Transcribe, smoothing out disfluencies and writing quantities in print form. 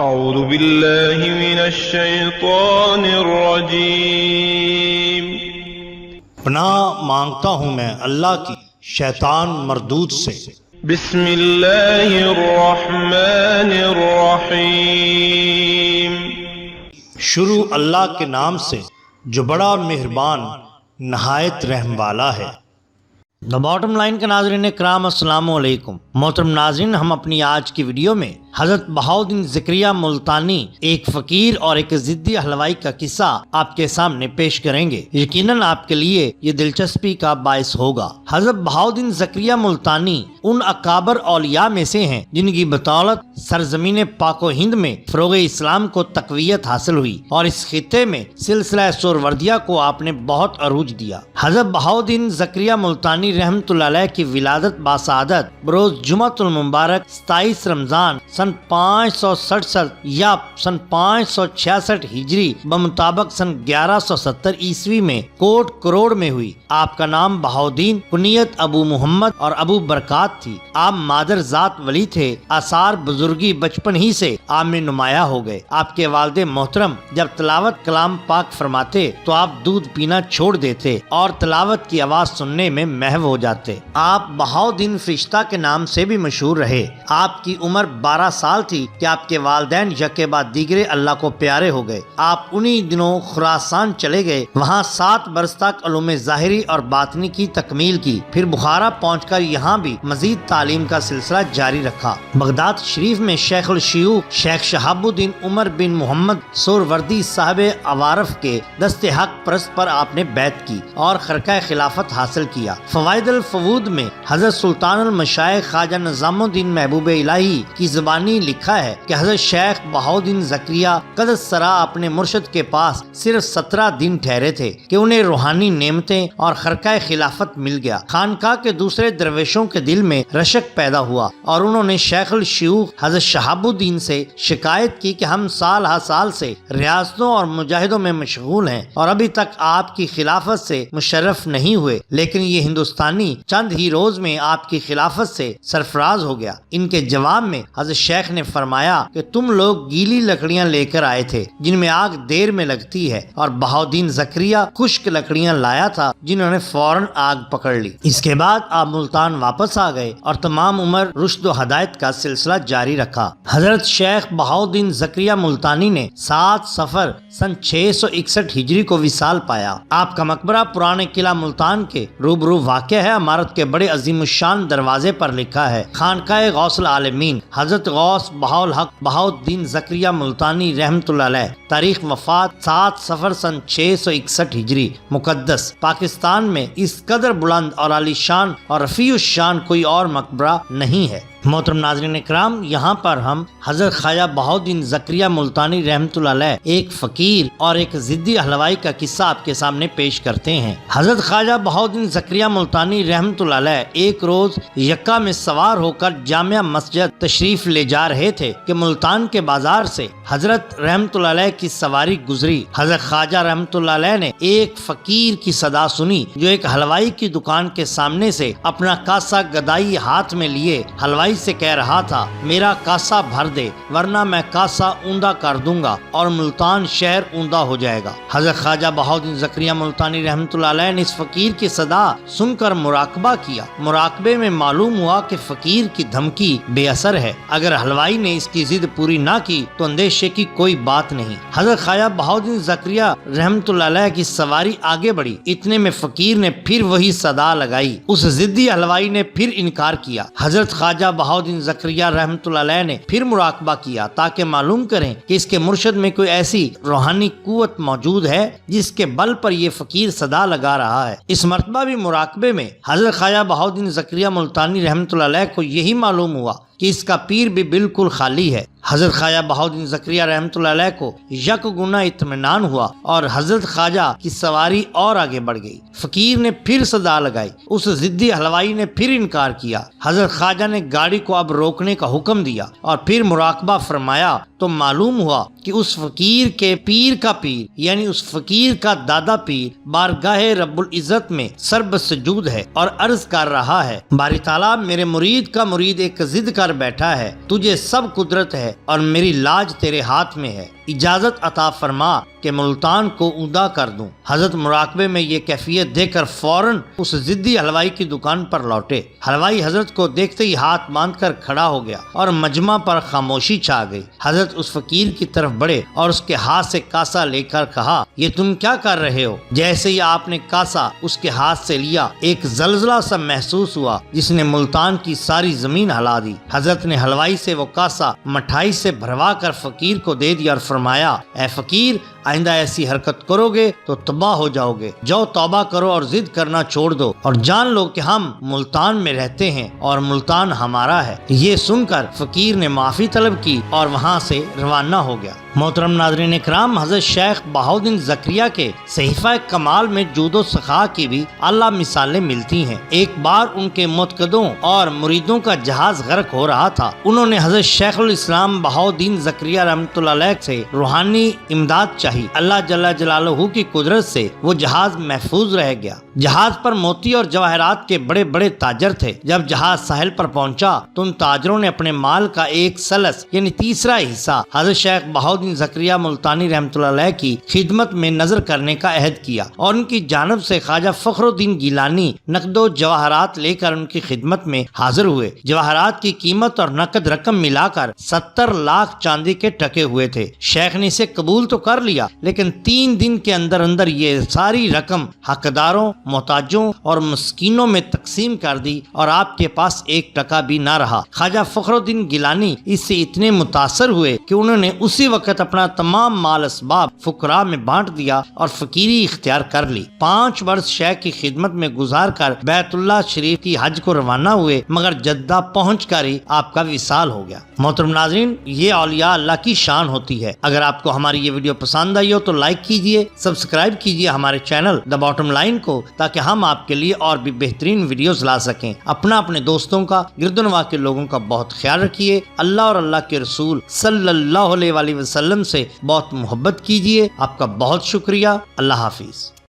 اعوذ باللہ من الشیطان الرجیم۔ پناہ مانگتا ہوں میں اللہ کی شیطان مردود سے۔ بسم اللہ الرحمن الرحیم۔ شروع اللہ کے نام سے جو بڑا مہربان نہایت رحم والا ہے۔ دا باٹم لائن کے ناظرین کرام السلام علیکم۔ محترم ناظرین، ہم اپنی آج کی ویڈیو میں حضرت بہاؤالدین زکریہ ملتانی ایک فقیر اور ایک ضدی حلوائی کا قصہ آپ کے سامنے پیش کریں گے۔ یقیناً آپ کے لیے یہ دلچسپی کا باعث ہوگا۔ حضرت بہاؤالدین زکریہ ملتانی ان اکابر اولیاء میں سے ہیں جن کی بدولت سرزمین پاک و ہند میں فروغ اسلام کو تقویت حاصل ہوئی اور اس خطے میں سلسلہ سہروردیہ کو آپ نے بہت عروج دیا۔ حضرت بہاؤالدین زکریہ ملتانی رحمۃ اللہ علیہ کی ولادت باسعادت بروز جمعۃ المبارک 27 رمضان سن 567 یا سن 566 ہجری بمطابق سن 1170 عیسوی میں کوٹ کروڑ میں ہوئی۔ آپ کا نام بہاؤالدین، کنیت ابو محمد اور ابو برکات تھی۔ آپ مادر ذات ولی تھے۔ آثار بزرگی بچپن ہی سے آپ میں نمایاں ہو گئے۔ آپ کے والد محترم جب تلاوت کلام پاک فرماتے تو آپ دودھ پینا چھوڑ دیتے اور تلاوت کی آواز سننے میں محو ہو جاتے۔ آپ بہاؤالدین فرشتہ کے نام سے بھی مشہور رہے۔ آپ کی عمر 12 سال تھی کہ آپ کے والدین یکے بعد دیگرے اللہ کو پیارے ہو گئے۔ آپ انہی دنوں خراسان چلے گئے، وہاں 7 برس تک علوم ظاہری اور باطنی کی تکمیل کی، پھر بخارا پہنچ کر یہاں بھی مزید تعلیم کا سلسلہ جاری رکھا۔ بغداد شریف میں شیخ الشیوخ شیخ شہاب الدین عمر بن محمد سہروردی صاحب عوارف کے دست حق پرست پر آپ نے بیعت کی اور خرقہ خلافت حاصل کیا۔ فوائد الفوود میں حضرت سلطان المشائخ خواجہ نظام الدین محبوب الہی کی زبانی لکھا ہے کہ حضرت شیخ بہاؤالدین زکریہ قدس سرا اپنے مرشد کے پاس صرف 17 دن ٹھہرے تھے کہ انہیں روحانی نعمتیں اور خرقہ خلافت مل گیا۔ خانقاہ کے دوسرے درویشوں کے دل میں رشک پیدا ہوا اور انہوں نے شیخ الشیوخ حضرت شہاب الدین سے شکایت کی کہ ہم سال ہر سال سے ریاستوں اور مجاہدوں میں مشغول ہیں اور ابھی تک آپ کی خلافت سے مشرف نہیں ہوئے، لیکن یہ ہندوستانی چند ہی روز میں آپ کی خلافت سے سرفراز ہو گیا۔ ان کے جواب میں حضرت شیخ نے فرمایا کہ تم لوگ گیلی لکڑیاں لے کر آئے تھے جن میں آگ دیر میں لگتی ہے، اور بہاؤالدین زکریہ خشک لکڑیاں لایا تھا جنہوں نے فوراً آگ پکڑ لی۔ اس کے بعد آپ ملتان واپس آ گئے اور تمام عمر رشد و ہدایت کا سلسلہ جاری رکھا۔ حضرت شیخ بہاؤالدین زکریہ ملتانی نے 7 صفر سن 661 ہجری کو وصال پایا۔ آپ کا مقبرہ پرانے قلعہ ملتان کے روبرو واقع ہے۔ عمارت کے بڑے عظیم الشان دروازے پر لکھا ہے خانقاہ غوث العالمین حضرت غوث بہاءالحق بہاؤالدین زکریہ ملتانی رحمۃ اللہ علیہ، تاریخ وفات 7 صفر سن 661 ہجری، مقدس۔ پاکستان میں اس قدر بلند اور عالی شان اور رفیع الشان کوئی اور مقبرہ نہیں ہے۔ محترم ناظرین اکرام، یہاں پر ہم حضرت خواجہ بہاؤالدین زکریہ ملتانی رحمۃ اللہ علیہ ایک فقیر اور ایک ضدی حلوائی کا قصہ آپ کے سامنے پیش کرتے ہیں۔ حضرت خواجہ بہاؤالدین زکریہ ملتانی رحمۃ اللہ علیہ ایک روز یکا میں سوار ہو کر جامع مسجد تشریف لے جا رہے تھے کہ ملتان کے بازار سے حضرت رحمۃ اللہ علیہ کی سواری گزری۔ حضرت خواجہ رحمۃ اللہ علیہ نے ایک فقیر کی صدا سنی جو ایک حلوائی کی دکان کے سامنے سے اپنا کاسا گدائی ہاتھ میں لیے حلوائی سے کہہ رہا تھا، میرا کاسا بھر دے ورنہ میں کاسا اوندا کر دوں گا اور ملتان شہر اوندا ہو جائے گا۔ حضرت خواجہ بہاؤالدین زکریہ ملتانی رحمۃ اللہ علیہ نے اس فقیر کی صدا سن کر مراقبہ کیا۔ مراقبے میں معلوم ہوا کہ فقیر کی دھمکی بے اثر ہے، اگر حلوائی نے اس کی ضد پوری نہ کی تو اندیشے کی کوئی بات نہیں۔ حضرت خواجہ بہاؤالدین زکریہ رحمۃ اللہ علیہ کی سواری آگے بڑھی، اتنے میں فقیر نے پھر وہی صدا لگائی۔ اس ضدی حلوائی نے پھر انکار کیا۔ حضرت خواجہ بہاؤالدین زکریہ رحمۃ اللہ علیہ نے پھر مراقبہ کیا تاکہ معلوم کریں کہ اس کے مرشد میں کوئی ایسی روحانی قوت موجود ہے جس کے بل پر یہ فقیر صدا لگا رہا ہے۔ اس مرتبہ بھی مراقبے میں حضرت خواجہ بہاؤالدین زکریہ ملتانی رحمۃ اللہ علیہ کو یہی معلوم ہوا کہ اس کا پیر بھی بالکل خالی ہے۔ حضرت خواجہ بہاؤالدین زکریہ رحمۃ اللہ علیہ کو یک گنا اطمینان ہوا اور حضرت خواجہ کی سواری اور آگے بڑھ گئی۔ فقیر نے پھر صدا لگائی، اس ضدی حلوائی نے پھر انکار کیا۔ حضرت خواجہ نے گاڑی کو اب روکنے کا حکم دیا اور پھر مراقبہ فرمایا تو معلوم ہوا کہ اس فقیر کے پیر کا پیر یعنی اس فقیر کا دادا پیر بارگاہ رب العزت میں سرب سجود ہے اور عرض کر رہا ہے، باری تعالیٰ میرے مرید کا مرید ایک ضد کا کر بیٹھا ہے، تجھے سب قدرت ہے اور میری لاج تیرے ہاتھ میں ہے، اجازت عطا فرما کہ ملتان کو اوندا کر دوں۔ حضرت مراقبے میں یہ کیفیت دے کر فوراً اس ضدی حلوائی کی دکان پر لوٹے۔ حلوائی حضرت کو دیکھتے ہی ہاتھ باندھ کر کھڑا ہو گیا اور مجمع پر خاموشی چھا گئی۔ حضرت اس فقیر کی طرف بڑھے اور اس کے ہاتھ سے کاسا لے کر کہا، یہ تم کیا کر رہے ہو؟ جیسے ہی آپ نے کاسا اس کے ہاتھ سے لیا، ایک زلزلہ سا محسوس ہوا جس نے ملتان کی ساری زمین ہلا دی۔ حضرت نے حلوائی سے وہ کاسا مٹھائی سے بھروا کر فقیر کو دے دیا اور فرمایا، اے فقیر، آئندہ ایسی حرکت کرو گے تو تباہ ہو جاؤ گے۔ جاؤ توبہ کرو اور ضد کرنا چھوڑ دو اور جان لو کہ ہم ملتان میں رہتے ہیں اور ملتان ہمارا ہے۔ یہ سن کر فقیر نے معافی طلب کی اور وہاں سے روانہ ہو گیا۔ محترم ناظرین اکرام، حضرت شیخ بہاؤالدین زکریا کے صحیفہ کمال میں جود و سخا کی بھی اعلیٰ مثالیں ملتی ہیں۔ ایک بار ان کے متقدوں اور مریدوں کا جہاز غرق ہو رہا تھا۔ انہوں نے حضرت شیخ الاسلام بہاؤالدین زکریا رحمۃ اللہ علیہ سے روحانی امداد چاہی۔ اللہ جل جلالہ کی قدرت سے وہ جہاز محفوظ رہ گیا۔ جہاز پر موتی اور جواہرات کے بڑے بڑے تاجر تھے۔ جب جہاز ساحل پر پہنچا تو ان تاجروں نے اپنے مال کا ایک ثلث یعنی تیسرا حصہ حضرت شیخ بہاؤالدین زکریا ملتانی رحمۃ اللہ علیہ کی خدمت میں نظر کرنے کا عہد کیا اور ان کی جانب سے خواجہ فخر الدین گیلانی نقد و جواہرات لے کر ان کی خدمت میں حاضر ہوئے۔ جواہرات کی قیمت اور نقد رقم ملا کر 70 لاکھ چاندی کے ٹکے ہوئے تھے۔ شیخ نے اسے قبول تو کر لیا، لیکن 3 دن کے اندر اندر یہ ساری رقم حقداروں، محتاجوں اور مسکینوں میں تقسیم کر دی اور آپ کے پاس 1 ٹکا بھی نہ رہا۔ خواجہ فخر الدین گیلانی اس سے اتنے متاثر ہوئے کہ انہوں نے اسی وقت اپنا تمام مال اسباب فقراء میں بانٹ دیا اور فقیری اختیار کر لی۔ 5 برس شیخ کی خدمت میں گزار کر بیت اللہ شریف کی حج کو روانہ ہوئے، مگر جدہ پہنچ کر ہی آپ کا وصال ہو گیا۔ محترم ناظرین، یہ اولیاء اللہ کی شان ہوتی ہے۔ اگر آپ کو ہماری یہ ویڈیو پسند آئی ہو تو لائک کیجئے، سبسکرائب کیجئے ہمارے چینل دا باٹم لائن کو، تاکہ ہم آپ کے لیے اور بھی بہترین ویڈیوز لا سکیں۔ اپنے دوستوں کا، گرد و نواح کے لوگوں کا بہت خیال رکھیے۔ اللہ اور اللہ کے رسول صلی اللہ علیہ وسلم سے بہت محبت کیجئے۔ آپ کا بہت شکریہ۔ اللہ حافظ۔